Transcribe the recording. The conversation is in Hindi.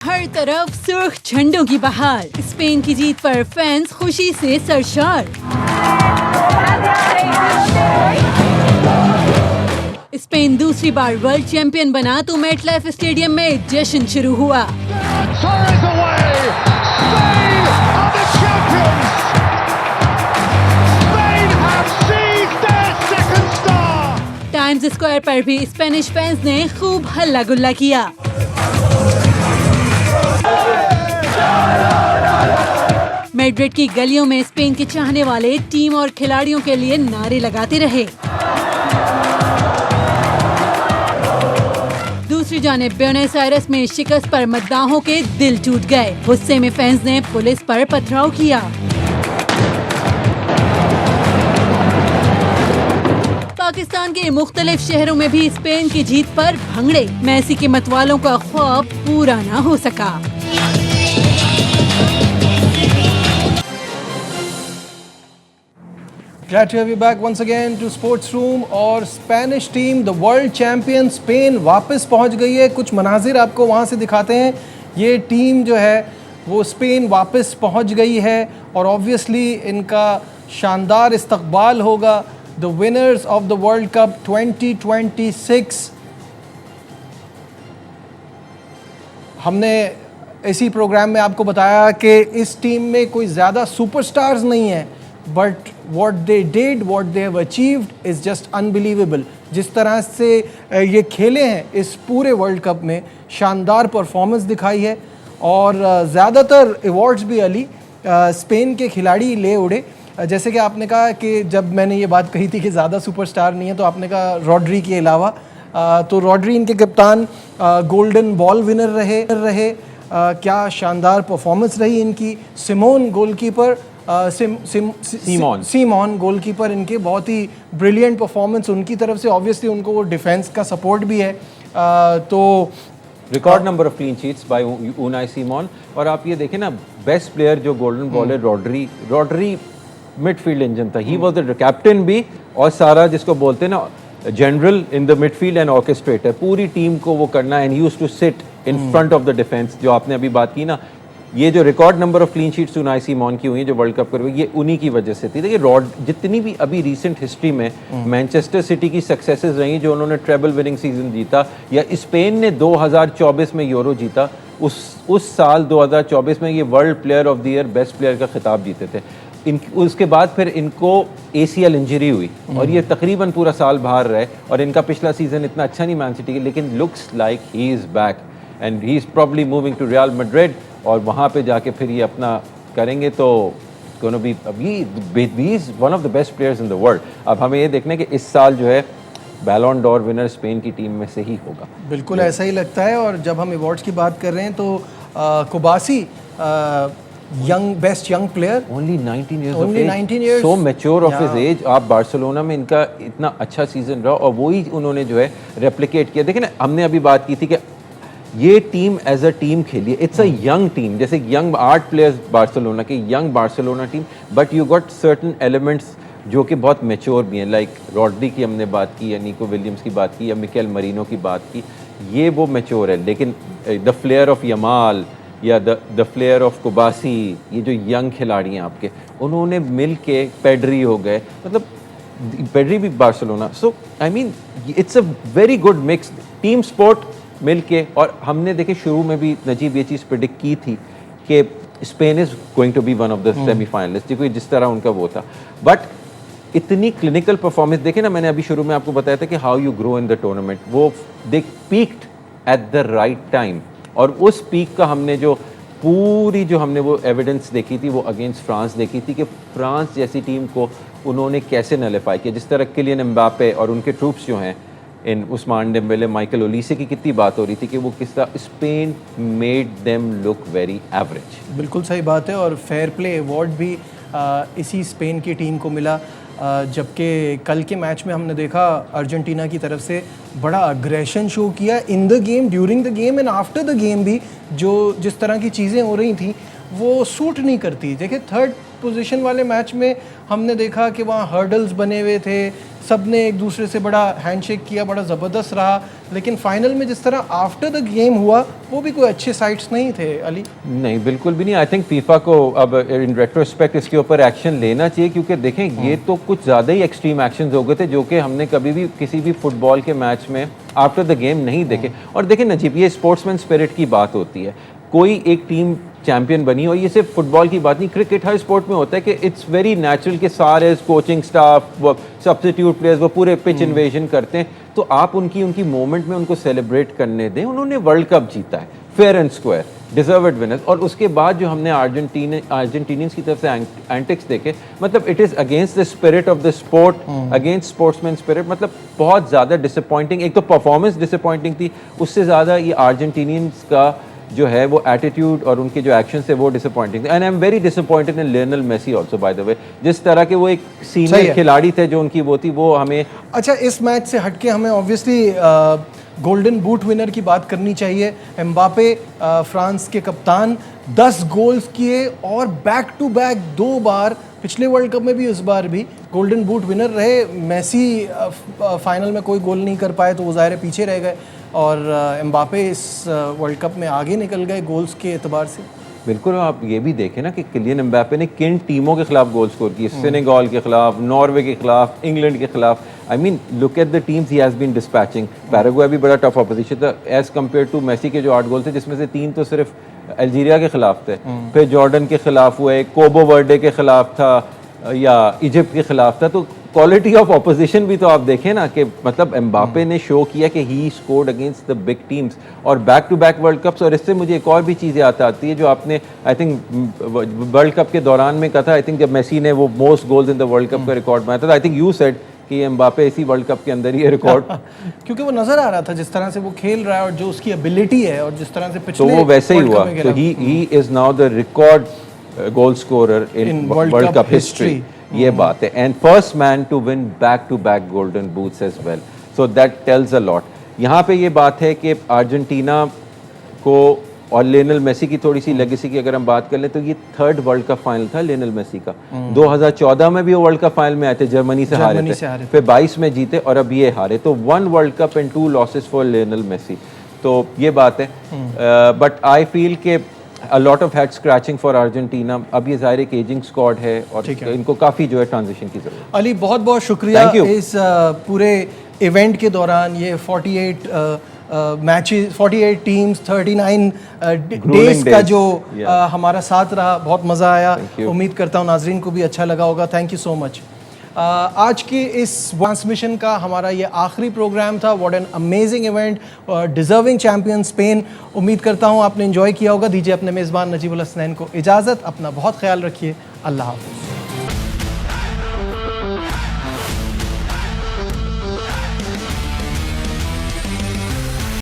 हर तरफ सुर्ख झंडों की बहार। स्पेन की जीत पर फैंस खुशी से सरशार। स्पेन दूसरी बार वर्ल्ड चैंपियन बना तो मेटलाइफ स्टेडियम में जश्न शुरू हुआ। टाइम्स स्क्वायर पर भी स्पेनिश फैंस ने खूब हल्ला गुल्ला किया। मैड्रिड की गलियों में स्पेन के चाहने वाले टीम और खिलाड़ियों के लिए नारे लगाते रहे। दूसरी जानिब ब्यूनस आयर्स में शिकस्त पर मद्दाहों के दिल टूट गए। गुस्से में फैंस ने पुलिस पर पथराव किया। पाकिस्तान के मुख्तलिफ शहरों में भी स्पेन की जीत पर भंगड़े। मेसी के मतवालों का ख्वाब पूरा न हो सका। Glad to have you back once again to Sports Room। और Spanish team the world champion Spain वापस पहुंच गई है। कुछ मनाजिर आपको वहां से दिखाते हैं। ये टीम जो है वो स्पेन वापस पहुंच गई है और ऑब्वियसली इनका शानदार इस्तकबाल होगा। The winners of the world cup 2026। हमने इसी प्रोग्राम में आपको बताया कि इस टीम में कोई ज़्यादा सुपरस्टार्स नहीं है, but what they did, what they have achieved is just unbelievable। जिस तरह से ये खेले हैं इस पूरे वर्ल्ड कप में, शानदार परफॉर्मेंस दिखाई है और ज़्यादातर अवार्ड्स भी अली स्पेन के खिलाड़ी ले उड़े। जैसे कि आपने कहा कि जब मैंने ये बात कही थी कि ज़्यादा सुपरस्टार नहीं है, तो आपने कहा रॉड्री के अलावा, तो रॉड्री इनके कप्तान गोल्डन बॉल विनर रहे। क्या शानदार परफॉर्मेंस रही इनकी। सिमोन गोलकीपर सीमॉन गोलकीपर इनके बहुत ही ब्रिलियंट परफॉर्मेंस उनकी तरफ से। ऑब्वियसली उनको वो डिफेंस का सपोर्ट भी है। तो record number of clean sheets by Unai Simon. और आप ये देखें ना, बेस्ट प्लेयर जो गोल्डन बॉल है रॉड्री मिडफील्ड इंजन था। ही वाज द कैप्टन भी और सारा जिसको बोलते हैं ना general in the midfield and orchestrator. पूरी टीम को वो करना and he used to sit in front of the defence. जो आपने अभी बात की ना, ये जो record number of clean sheets Unai Simon की हुई है जो वर्ल्ड कप कर, ये उन्हीं की वजह से थी। देखिए जितनी भी अभी रिसेंट हिस्ट्री में मैनचेस्टर सिटी की सक्सेसेस रही जो उन्होंने ट्रेबल विनिंग सीजन जीता, या स्पेन ने 2024 में यूरो जीता, उस साल 2024 में ये world player of the year, best player का खिताब जीते थे। उसके बाद फिर इनको ACL इंजरी हुई और ये तकरीबन पूरा साल बाहर रहे और इनका पिछला सीजन इतना अच्छा नहीं मैन सिटी के, लेकिन looks like he is back and he is probably moving to Real Madrid और वहाँ पे जाके फिर ये अपना करेंगे। तो gonna be is one of the best players in the world. अब हमें ये देखना है कि इस साल जो है बैलोन डोर विनर स्पेन की टीम में से ही होगा। बिल्कुल ऐसा ही लगता है। और जब हम अवार्ड्स की बात कर रहे हैं तो Cubarsi best young player, only 19 years, so mature of his age। आप बार्सिलोना में इनका इतना अच्छा सीजन रहा और वही उन्होंने जो है रेप्लिकेट किया। देखिए ना, हमने अभी बात की थी कि ये टीम एज अ टीम खेली। इट्स अ यंग टीम, जैसे यंग 8 प्लेयर्स बार्सिलोना के, young Barcelona team, but you got certain elements जो कि बहुत मैच्योर भी हैं। लाइक रॉड्री की हमने बात की, या निको विलियम्स की बात की, या मिकेल मरीनो की बात की, ये वो मैच्योर है। लेकिन द फ्लेयर ऑफ यमाल या द फ्लेयर ऑफ कुबासी, ये जो यंग खिलाड़ी हैं आपके, उन्होंने मिल के पेड्री हो गए, मतलब पेड्री भी Barcelona. So I mean it's a very good mix team sport मिल के। और हमने देखे शुरू में भी नजीब ये चीज़ प्रिडिक्ट की थी कि Spain is going to be one of the semifinalist, देखो जिस तरह उनका वो था। बट इतनी क्लिनिकल परफॉर्मेंस देखे ना, मैंने अभी शुरू में आपको बताया था कि how you grow in the tournament, वो they peaked at the right time. और उस पीक का हमने जो पूरी जो हमने वो एविडेंस देखी थी वो अगेंस्ट फ्रांस देखी थी कि फ्रांस जैसी टीम को उन्होंने कैसे नलिफाई किया। जिस तरह के लिए एम्बापे और उनके ट्रूप्स जो हैं इन उस्मान डेम्बेले, माइकल ओलिसे की कितनी बात हो रही थी कि वो किस तरह Spain made them look very average. बिल्कुल सही बात है। और फेयर प्ले अवार्ड भी इसी स्पेन की टीम को मिला। जबकि कल के मैच में हमने देखा अर्जेंटीना की तरफ से बड़ा अग्रेशन शो किया in the game, during the game and after the game भी। जो जिस तरह की चीज़ें हो रही थी वो सूट नहीं करती। देखिए पोजीशन वाले मैच में हमने देखा कि वहाँ हर्डल्स बने हुए थे, सब ने एक दूसरे से बड़ा हैंडशेक किया, बड़ा ज़बरदस्त रहा, लेकिन फाइनल में जिस तरह आफ्टर द गेम हुआ वो भी कोई अच्छे साइट्स नहीं थे अली। नहीं, बिल्कुल भी नहीं। आई थिंक फीफा को अब इन रेट्रोस्पेक्ट इसके ऊपर एक्शन लेना चाहिए, क्योंकि देखें ये तो कुछ ज़्यादा ही एक्सट्रीम एक्शंस हो गए थे जो कि हमने कभी भी किसी भी फुटबॉल के मैच में आफ्टर द गेम नहीं देखे। और देखें नजीब, ये स्पोर्ट्समैन स्पिरिट की बात होती है। कोई एक टीम चैंपियन बनी और ये सिर्फ फुटबॉल की बात नहीं, क्रिकेट हर स्पोर्ट में होता है कि इट्स वेरी नेचुरल कि सारे कोचिंग स्टाफ, सब्स्टिट्यूट प्लेयर्स वो पूरे पिच इन्वेजन करते हैं, तो आप उनकी मोमेंट में उनको सेलिब्रेट करने दें। उन्होंने वर्ल्ड कप जीता है, fair and square, deserved winners. और उसके बाद जो हमने अर्जेंटीनियंस की तरफ से एंटिक्स देखे, मतलब it is against the spirit of the sport, against sportsman spirit. मतलब बहुत ज़्यादा डिसअपॉइंटिंग, एक तो परफॉर्मेंस डिसअपॉइंटिंग थी, उससे ज़्यादा ये अर्जेंटीनियंस का जो है वो एटीट्यूड और उनके जो एक्शन है वो डिसअपॉइंटिंग थे। And I am very disappointed in Lionel Messi also, by the way. जिस तरह के वो एक सीनियर खिलाड़ी थे जो उनकी वो थी, वो हमें अच्छा, इस मैच से हटके हमें ऑब्वियसली गोल्डन बूट विनर की बात करनी चाहिए। एम्बापे फ्रांस के कप्तान 10 गोल्स किए और बैक टू बैक 2 बार, पिछले वर्ल्ड कप में भी इस बार भी गोल्डन बूट विनर रहे। मेसी फाइनल में कोई गोल नहीं कर पाए तो वो ज़ाहिर है पीछे रह गए, और एम्बापे इस वर्ल्ड कप में आगे निकल गए गोल्स के एतबार से। बिल्कुल। आप ये भी देखें ना कि किलियन एम्बापे ने किन टीमों के खिलाफ गोल स्कोर किए, सेनेगल के खिलाफ, नॉर्वे के खिलाफ, इंग्लैंड के खिलाफ। I mean look at the teams he has been dispatching. Paraguay भी बड़ा टफ ऑपोजिशन था एज कम्पेयर टू मेसी के जो 8 गोल थे, जिसमें से 3 तो सिर्फ अल्जीरिया के खिलाफ थे, फिर जॉर्डन के खिलाफ हुए, कोबो वर्डे के खिलाफ था या इजिप्ट के खिलाफ था। तो क्वालिटी ऑफ ऑपोजिशन भी तो आप देखें ना कि मतलब एम्बापे ने शो किया कि he scored against the big teams और back to back world cups. और इससे मुझे एक और भी चीज़ याद आती है जो आपने आई थिंक वर्ल्ड कप के दौरान में कहा था। आई थिंक जब मेसी ने वो most goals in the world cup का रिकॉर्ड बनाया था, आई थिंक यू सेड कि एम्बापे इसी वर्ल्ड कप के अंदर ही रिकॉर्ड क्योंकि वो नजर आ रहा था जिस तरह से वो खेल रहा है और जो उसकी एबिलिटी है और जिस तरह से पिछले तो वो वैसे ही हुआ। तो he is now the record goal scorer in World Cup history. ये बात है। And first man to win back to back golden boots as well, so that tells a lot. यहाँ पे ये बात है कि अर्जेंटीना को और लियोनेल मेसी की थोड़ी सी लेगेसी की अगर हम बात कर लें तो ये 3rd वर्ल्ड कप फाइनल था लियोनेल मेसी का। 2014 में भी वो वर्ल्ड कप फाइनल में आए थे, जर्मनी से हारे थे, फिर 22 में जीते और अब ये हारे। तो 1 World Cup and 2 losses for Lionel Messi. तो ये बात है। बट आई फील के a lot of head scratching for Argentina। अब ये ज़ाहिर एक एजिंग स्क्वाड है और इनको काफ़ी जो है ट्रांजिशन की ज़रूरत है। अली बहुत बहुत शुक्रिया इस पूरे इवेंट के दौरान ये 48 मैचेस, 48 टीम्स, 39 डेज का जो हमारा साथ रहा, बहुत मज़ा आया। उम्मीद करता हूँ नाजरीन को भी अच्छा लगा होगा। Thank you so much. आज के इस ट्रांसमिशन का हमारा ये आखिरी प्रोग्राम था। What an amazing event, deserving champion Spain. उम्मीद करता हूँ आपने एंजॉय किया होगा। दीजिए अपने मेज़बान नजीबुल हसनैन को इजाज़त। अपना बहुत ख्याल रखिए। अल्लाह हाफ़िज़।